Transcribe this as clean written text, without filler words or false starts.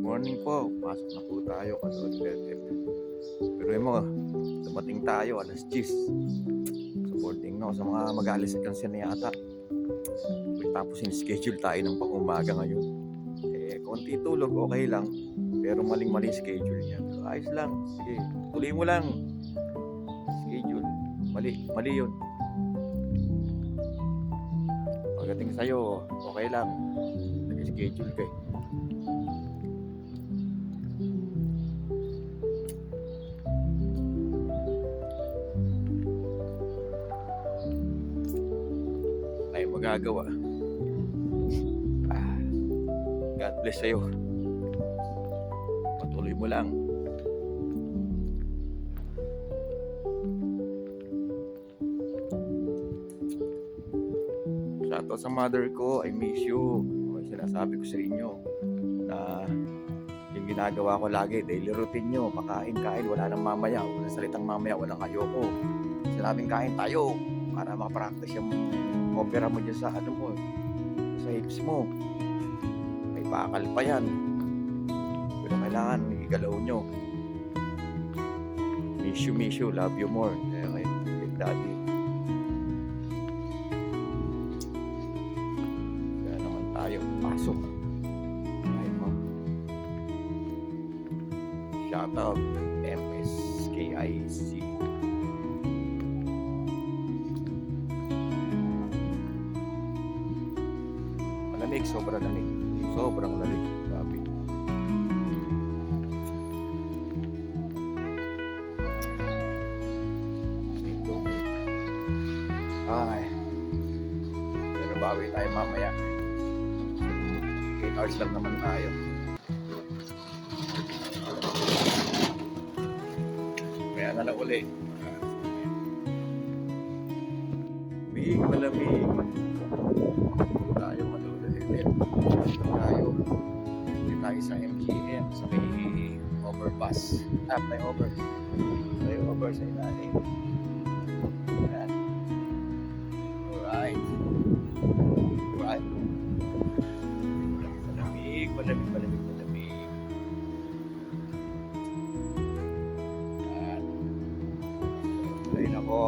Morning po, pasok na po tayo kasi pero mo, dumating tayo alas 10. So boarding no, sa mga mag-aalis ng yata. Tapos in-schedule tayo ng pang-umaga ngayon. Konti tulog, okay lang. Pero maling-mali schedule niya. So, ayos lang. Sige, tuloy mo lang. Schedule. Mali yun. Pagdating sa'yo, okay lang. Nag-schedule ka eh. Ay magagawa. God bless sa'yo. Patuloy mo lang. Shoutout sa mother ko, I miss you. Sinasabi ko sa inyo na yung ginagawa ko lagi, daily routine nyo, pakain, wala nang mamaya, walang salitang mamaya, walang ayoko. Sinabing kain tayo para makapractice yung opera mo dyan sa ano mo, sa hips mo. May bakal pa yan, pero kailangan igalaw nyo. Miss you, love you more. Kaya kayo, big daddy. Kaya naman tayo, pasok. Ayun mo. Shoutout MSKIC. Malamig, sobrang lamig. Sobrang lamig. Grabe. Ay. Pero bawi tayo mamaya. 8 hours lang naman tayo. Kaya na lang uli. Malamig. Tayo malulahit. Tayo. Hindi tayo sa MGM. Sa may overpass. May over sa ilalim. Ayan. Alright. Malamig. Ayan. Ayun ako.